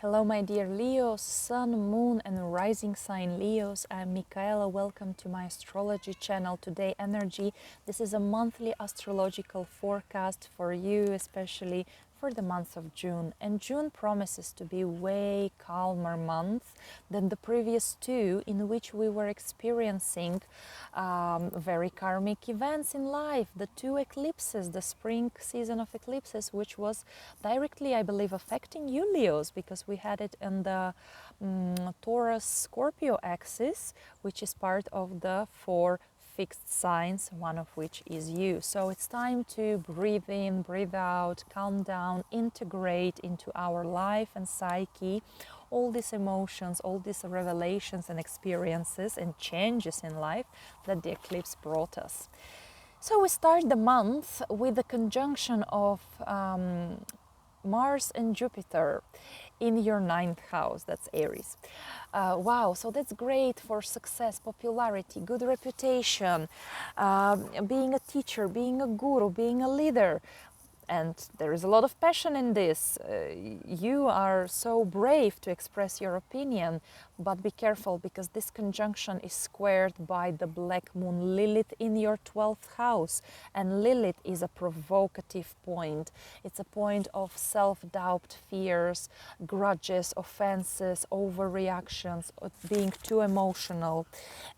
Hello my dear Leos, Sun, Moon and Rising sign Leos. I'm Michaela. Welcome to my astrology channel, Todayenergy. This is a monthly astrological forecast for you, especially for the month of June. And June promises to be way calmer month than the previous two, in which we were experiencing very karmic events in life. The two eclipses, the spring season of eclipses, which was directly, I believe, affecting you Leos, because we had it in the Taurus Scorpio axis, which is part of the four fixed signs, one of which is you. So it's time to breathe in, breathe out, calm down, integrate into our life and psyche all these emotions, all these revelations and experiences and changes in life that the eclipse brought us. So we start the month with the conjunction of Mars and Jupiter in your 9th house, that's Aries. Wow, so that's great for success, popularity, good reputation, being a teacher, being a guru, being a leader. And there is a lot of passion in this. You are so brave to express your opinion, but be careful because this conjunction is squared by the black moon Lilith in your 12th house. And Lilith is a provocative point. It's a point of self-doubt, fears, grudges, offenses, overreactions, being too emotional.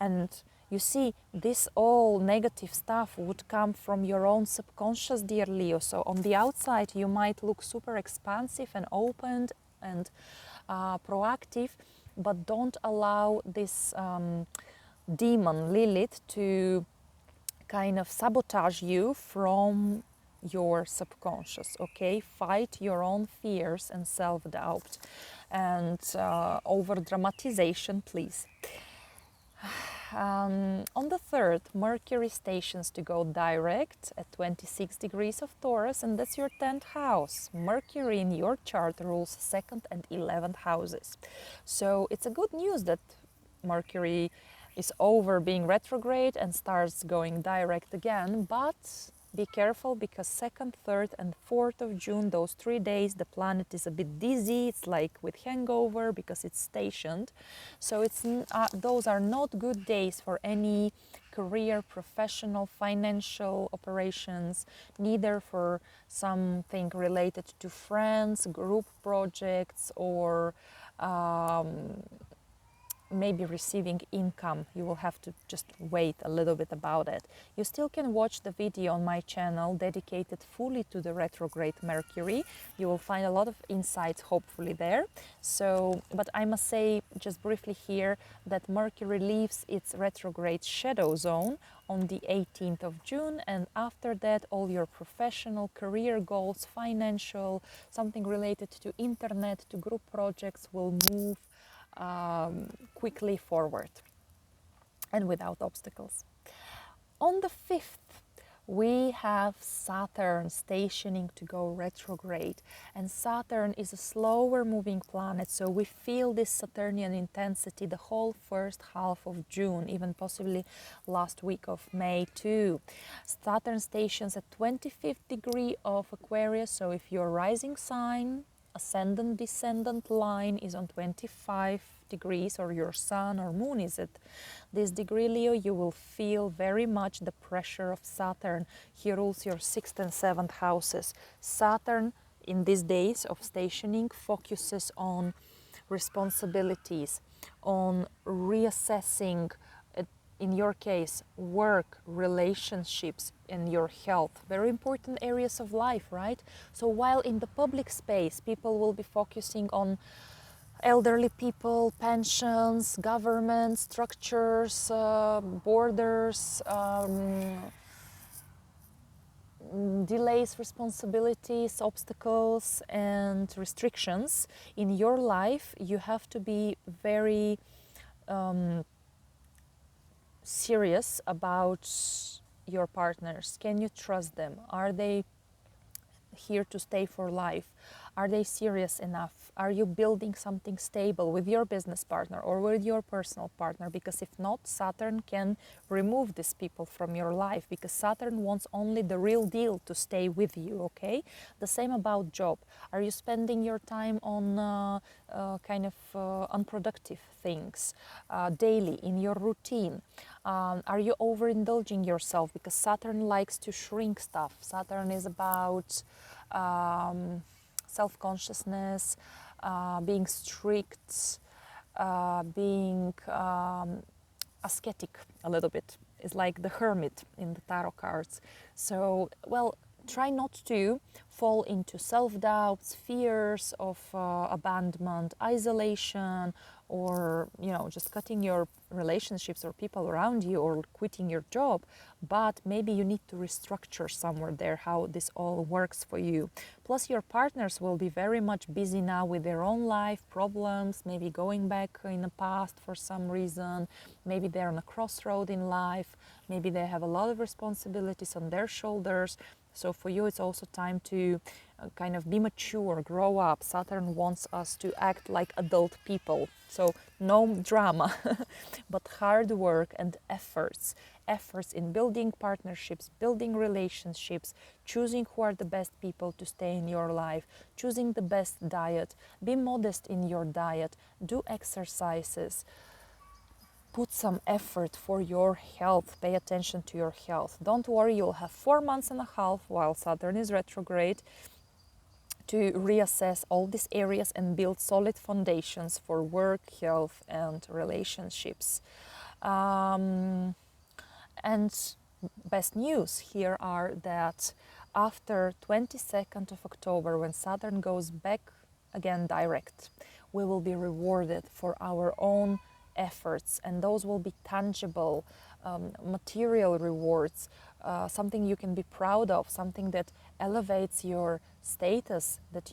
And you see, this all negative stuff would come from your own subconscious, dear Leo. So on the outside, you might look super expansive and open and proactive, but don't allow this demon, Lilith, to kind of sabotage you from your subconscious, okay? Fight your own fears and self-doubt and over-dramatization, please. On the 3rd, Mercury stations to go direct at 26 degrees of Taurus, and that's your 10th house. Mercury in your chart rules 2nd and 11th houses. So it's a good news that Mercury is over being retrograde and starts going direct again, but be careful because 2nd, 3rd and 4th of June, those 3 days, the planet is a bit dizzy. It's like with hangover because it's stationed. So those are not good days for any career, professional, financial operations, neither for something related to friends, group projects, or maybe receiving income. You will have to just wait a little bit about it. You still can watch the video on my channel dedicated fully to the retrograde Mercury. You will find a lot of insights hopefully there. So, but I must say just briefly here that Mercury leaves its retrograde shadow zone on the 18th of June, and after that all your professional career goals, financial, something related to internet, to group projects will move quickly forward and without obstacles. On the 5th, we have Saturn stationing to go retrograde, and Saturn is a slower moving planet, so we feel this Saturnian intensity the whole first half of June, even possibly last week of May too. Saturn stations at 25th degree of Aquarius, so if your rising sign, ascendant descendant line is on 25 degrees, or your sun or moon is at this degree, Leo, you will feel very much the pressure of Saturn. He rules your 6th and 7th houses. Saturn in these days of stationing focuses on responsibilities, on reassessing, in your case, work, relationships, and your health. Very important areas of life, right? So while in the public space, people will be focusing on elderly people, pensions, government structures, borders, delays, responsibilities, obstacles, and restrictions in your life, you have to be very serious about your partners. Can you trust them? Are they here to stay for life? Are they serious enough? Are you building something stable with your business partner or with your personal partner? Because if not, Saturn can remove these people from your life, because Saturn wants only the real deal to stay with you, okay? The same about job. Are you spending your time on unproductive things daily in your routine? Are you overindulging yourself? Because Saturn likes to shrink stuff. Saturn is about self-consciousness, being strict, being ascetic a little bit. It's like the hermit in the tarot cards. So, well, try not to fall into self-doubts, fears of abandonment, isolation, or just cutting your relationships or people around you, or quitting your job. But maybe you need to restructure somewhere there how this all works for you. Plus, your partners will be very much busy now with their own life problems, maybe going back in the past for some reason. Maybe they're on a crossroad in life. Maybe they have a lot of responsibilities on their shoulders. So for you, it's also time to kind of be mature, grow up. Saturn wants us to act like adult people. So no drama, but hard work and efforts. Efforts in building partnerships, building relationships, choosing who are the best people to stay in your life, choosing the best diet, be modest in your diet, do exercises. Put some effort for your health. Pay attention to your health. Don't worry, you'll have 4 months and a half while Saturn is retrograde to reassess all these areas and build solid foundations for work, health, and relationships. And best news here are that after 22nd of October, when Saturn goes back again direct, we will be rewarded for our own efforts, and those will be tangible, material rewards, something you can be proud of, something that elevates your status, that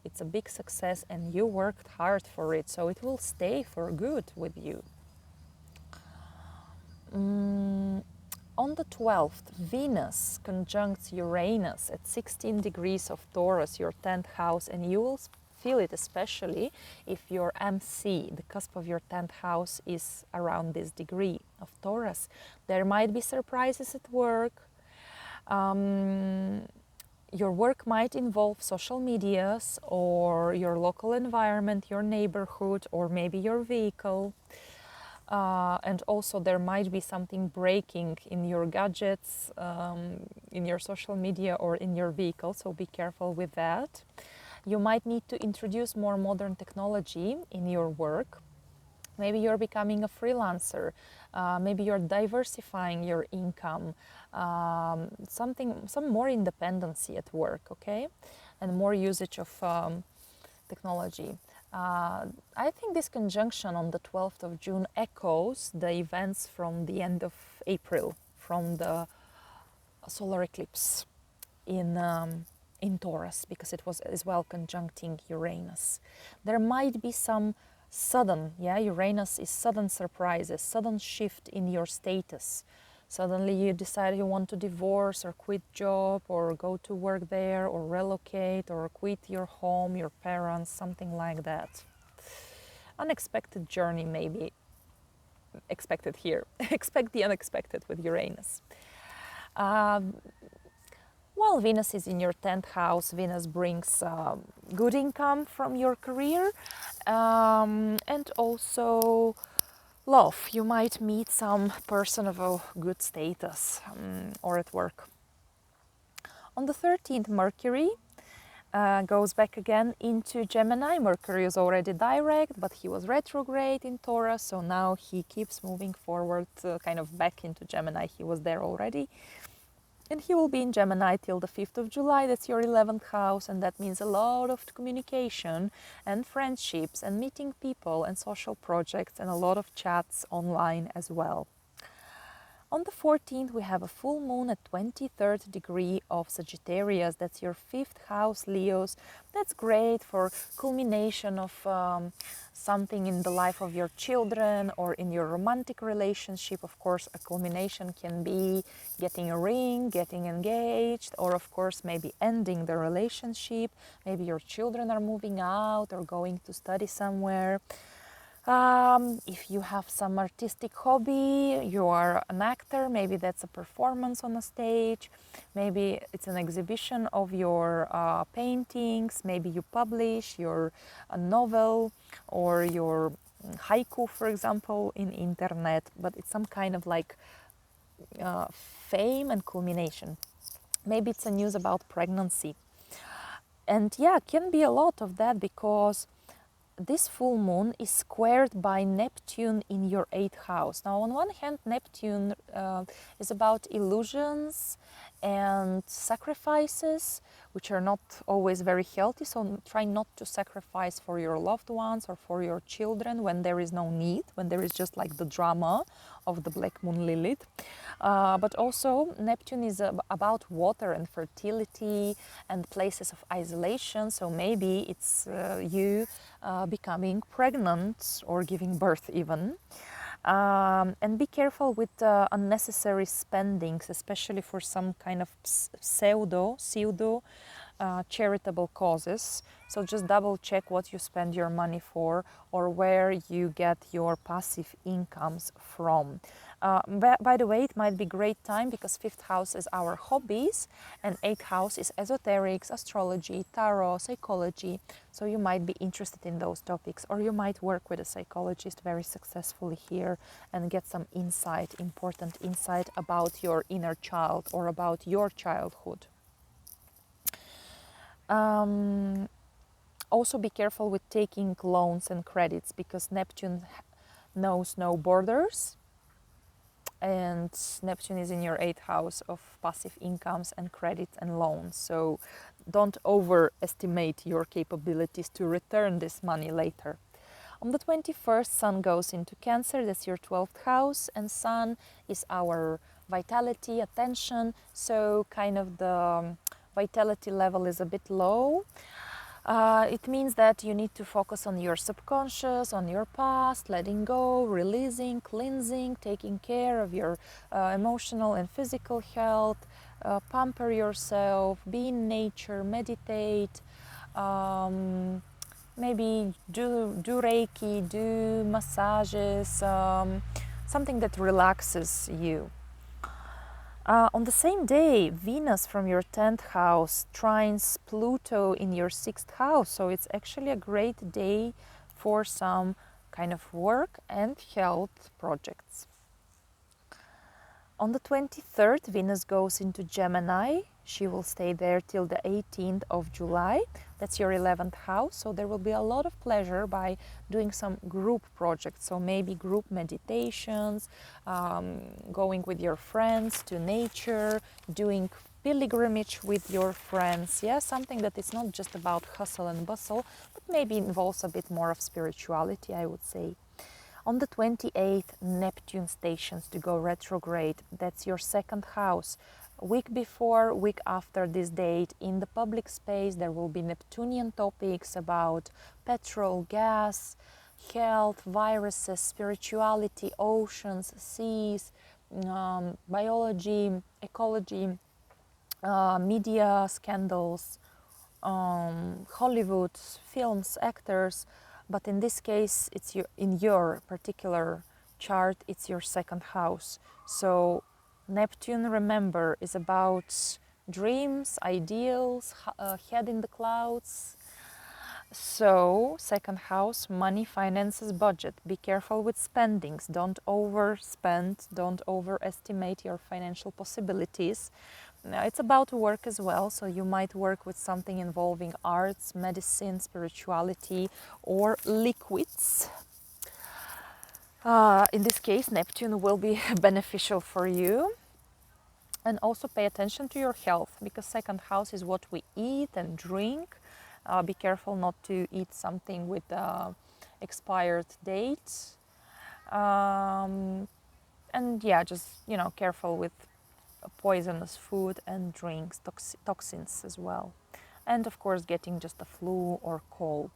it's a big success and you worked hard for it, so it will stay for good with you. On the 12th, Venus conjuncts Uranus at 16 degrees of Taurus, your 10th house, and you will feel it especially if your MC, the cusp of your 10th house, is around this degree of Taurus. There might be surprises at work. Your work might involve social medias or your local environment, your neighborhood, or maybe your vehicle. And also there might be something breaking in your gadgets, in your social media, or in your vehicle, so be careful with that. You might need to introduce more modern technology in your work. Maybe you're becoming a freelancer. Maybe you're diversifying your income. Some more independency at work, okay? And more usage of technology. I think this conjunction on the 12th of June echoes the events from the end of April, from the solar eclipse in Taurus, because it was as well conjuncting Uranus. There might be some sudden, Uranus is sudden surprises, sudden shift in your status. Suddenly you decide you want to divorce or quit job or go to work there or relocate or quit your home, your parents, something like that. Unexpected journey may be expected here. Expect the unexpected with Uranus. While Venus is in your 10th house, Venus brings good income from your career and also love. You might meet some person of a good status or at work. On the 13th, Mercury goes back again into Gemini. Mercury is already direct, but he was retrograde in Taurus, so now he keeps moving forward, kind of back into Gemini. He was there already. And he will be in Gemini till the 5th of July. That's your 11th house, and that means a lot of communication and friendships and meeting people and social projects and a lot of chats online as well. On the 14th, we have a full moon at 23rd degree of Sagittarius. That's your 5th house, Leos. That's great for culmination of something in the life of your children or in your romantic relationship. Of course, a culmination can be getting a ring, getting engaged, or of course, maybe ending the relationship. Maybe your children are moving out or going to study somewhere. If you have some artistic hobby, you are an actor, maybe that's a performance on a stage, maybe it's an exhibition of your paintings, maybe you publish your novel or your haiku, for example, in internet, but it's some kind of like fame and culmination. Maybe it's a news about pregnancy. And yeah, can be a lot of that because this full moon is squared by Neptune in your 8th house. Now, on one hand, Neptune is about illusions and sacrifices, which are not always very healthy. So try not to sacrifice for your loved ones or for your children when there is no need, when there is just like the drama of the black moon Lilith. But also Neptune is about water and fertility and places of isolation. So maybe it's you becoming pregnant or giving birth even. And be careful with unnecessary spendings, especially for some kind of pseudo charitable causes. So just double check what you spend your money for or where you get your passive incomes from. By the way, it might be great time because 5th house is our hobbies and 8th house is esoterics, astrology, tarot, psychology. So you might be interested in those topics, or you might work with a psychologist very successfully here and get some insight, important insight about your inner child or about your childhood. Also be careful with taking loans and credits because Neptune knows no borders. And Neptune is in your 8th house of passive incomes and credit and loans. So don't overestimate your capabilities to return this money later. On the 21st, Sun goes into Cancer, that's your 12th house, and Sun is our vitality, attention, so kind of the vitality level is a bit low. It means that you need to focus on your subconscious, on your past, letting go, releasing, cleansing, taking care of your emotional and physical health, pamper yourself, be in nature, meditate, maybe do Reiki, do massages, something that relaxes you. On the same day, Venus from your 10th house trines Pluto in your 6th house. So it's actually a great day for some kind of work and health projects. On the 23rd, Venus goes into Gemini. She will stay there till the 18th of July. That's your 11th house. So there will be a lot of pleasure by doing some group projects. So maybe group meditations, going with your friends to nature, doing pilgrimage with your friends. Yeah, something that is not just about hustle and bustle, but maybe involves a bit more of spirituality, I would say. On the 28th, Neptune stations to go retrograde. That's your 2nd house. Week before, week after this date, in the public space, there will be Neptunian topics about petrol, gas, health, viruses, spirituality, oceans, seas, biology, ecology, media scandals, Hollywood, films, actors. But in this case, it's in your particular chart, it's your 2nd house. So Neptune, remember, is about dreams, ideals, head in the clouds. So 2nd house, money, finances, budget. Be careful with spendings. Don't overspend. Don't overestimate your financial possibilities. It's about work as well, so you might work with something involving arts, medicine, spirituality, or liquids. In this case, Neptune will be beneficial for you. And also pay attention to your health, because 2nd house is what we eat and drink. Be careful not to eat something with expired dates. And yeah, just, you know, careful with poisonous food and drinks, toxins as well. And of course, getting just a flu or cold.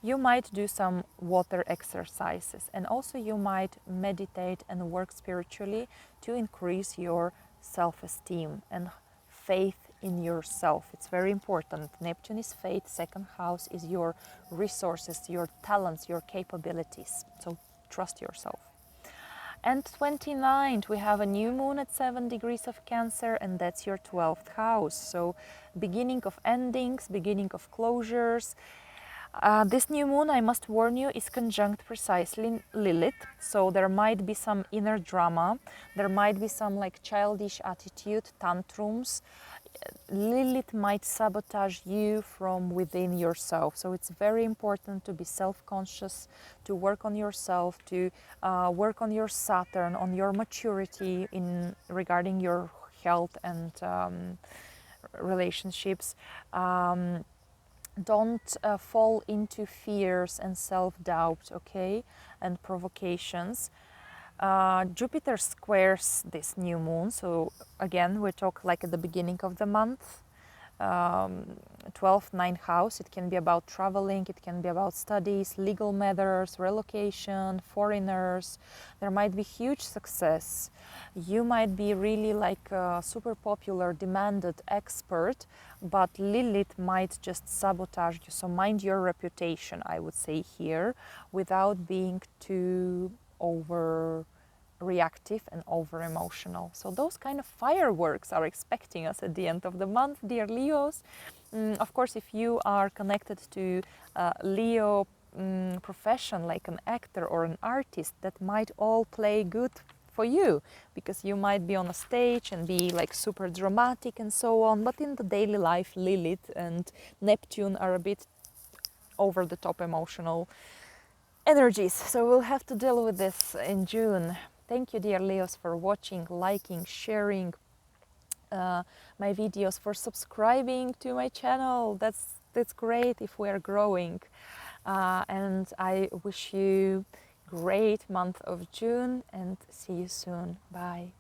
You might do some water exercises, and also you might meditate and work spiritually to increase your self-esteem and faith in yourself. It's very important. Neptune is faith, second house is your resources, your talents, your capabilities. So trust yourself. And 29th, we have a new moon at 7 degrees of Cancer, and that's your 12th house. So beginning of endings, beginning of closures. This new moon, I must warn you, is conjunct precisely Lilith. So there might be some inner drama. There might be some like childish attitude, tantrums. Lilith might sabotage you from within yourself. So it's very important to be self-conscious, to work on yourself, to work on your Saturn, on your maturity in regarding your health and relationships. Don't fall into fears and self-doubt, okay, and provocations. Jupiter squares this new moon, so again we talk like at the beginning of the month. 12th, 9th house, it can be about traveling, it can be about studies, legal matters, relocation, foreigners. There might be huge success. You might be really like a super popular, demanded expert, but Lilith might just sabotage you. So mind your reputation, I would say here, without being too reactive and over emotional. So those kind of fireworks are expecting us at the end of the month, dear Leos. Of course, if you are connected to Leo profession, like an actor or an artist, that might all play good for you, because you might be on a stage and be like super dramatic and so on. But in the daily life, Lilith and Neptune are a bit over the top emotional energies. So we'll have to deal with this in June. Thank you, dear Leos, for watching, liking, sharing my videos, for subscribing to my channel. That's great if we are growing. And I wish you great month of June, and see you soon. Bye.